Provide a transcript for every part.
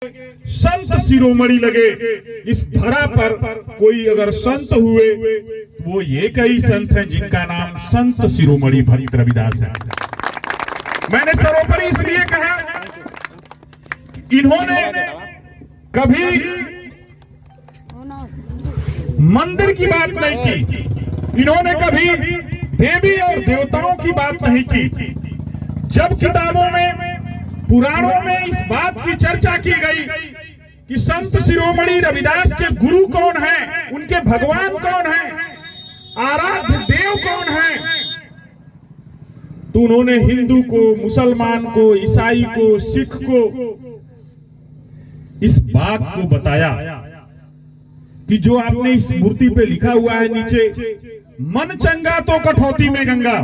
संत शिरोमणि लगे। इस धरा पर कोई अगर संत हुए वो ये कई संत हैं जिनका नाम संत शिरोमणि भक्त रविदास है। मैंने सर्वोपरि इसलिए कहा, इन्होंने कभी मंदिर की बात नहीं की, इन्होंने कभी देवी और देवताओं की बात नहीं की। जब किताबों में पुराणों में इस बात की चर्चा की गई कि संत शिरोमणि रविदास के गुरु कौन हैं, उनके भगवान कौन हैं, आराध्य देव कौन हैं, तो उन्होंने हिंदू को, मुसलमान को, ईसाई को, सिख को इस बात को बताया कि जो आपने इस मूर्ति पे लिखा हुआ है नीचे, मन चंगा तो कठौती में गंगा,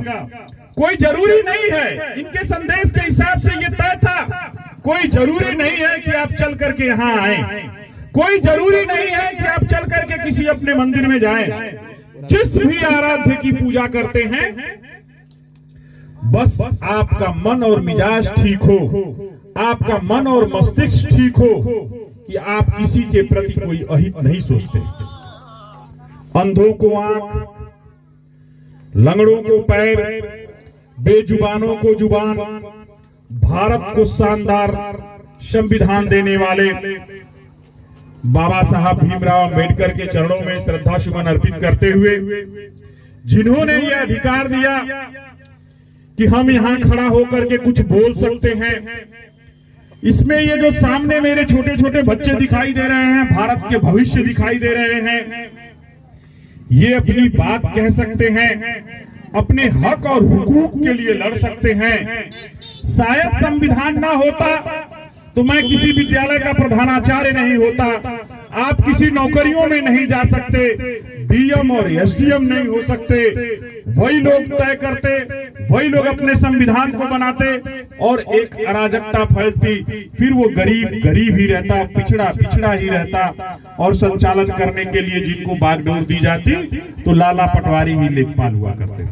कोई जरूरी नहीं है। इनके संदेश के हिसाब से ये तय था, कोई जरूरी नहीं है कि आप चल करके यहां आए, कोई जरूरी नहीं है कि आप चल करके किसी अपने मंदिर में जाएं। जिस भी आराध्य की पूजा करते हैं, बस आपका मन और मिजाज ठीक हो, आपका मन और मस्तिष्क ठीक हो कि आप किसी के प्रति कोई अहित नहीं सोचते। अंधों को आंख, लंगड़ों को पैर, बेजुबानों को जुबान, भारत को शानदार संविधान देने वाले बाबा साहब भीमराव अंबेडकर के चरणों में श्रद्धा सुमन अर्पित करते हुए, जिन्होंने यह अधिकार दिया कि हम यहां खड़ा होकर के कुछ बोल सकते हैं। इसमें ये जो सामने मेरे छोटे छोटे बच्चे दिखाई दे रहे हैं, भारत के भविष्य दिखाई दे रहे हैं, ये अपनी बात कह सकते हैं, अपने हक और हुकूक के लिए लड़ सकते हैं। शायद संविधान ना होता तो मैं किसी विद्यालय का प्रधानाचार्य नहीं होता, आप किसी नौकरियों में नहीं जा सकते, डीएम और एसडीएम नहीं हो सकते। वही लोग तय करते, वही लोग अपने संविधान को बनाते और एक अराजकता फैलती, फिर वो गरीब गरीब ही रहता, पिछड़ा पिछड़ा ही रहता, और संचालन करने के लिए जिनको बागडोर दी जाती तो लाला पटवारी ही लेखपाल हुआ करते।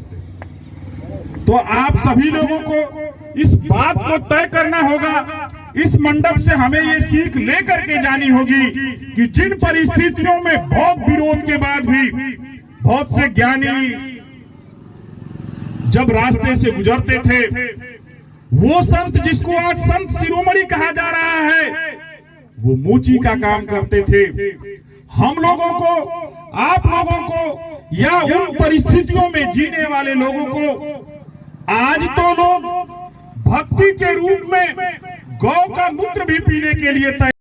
तो आप सभी लोगों को इस बात को तय करना होगा, इस मंडप से हमें ये सीख लेकर के जानी होगी कि जिन परिस्थितियों में बहुत विरोध के बाद भी बहुत से ज्ञानी जब रास्ते से गुजरते थे, वो संत जिसको आज संत शिरोमणि कहा जा रहा है, वो मोची का काम करते थे। हम लोगों को, आप लोगों को, या उन परिस्थितियों में जीने वाले लोगों को आज तो लोग भक्ति के रूप में गौ का मूत्र भी पीने के लिए तैयार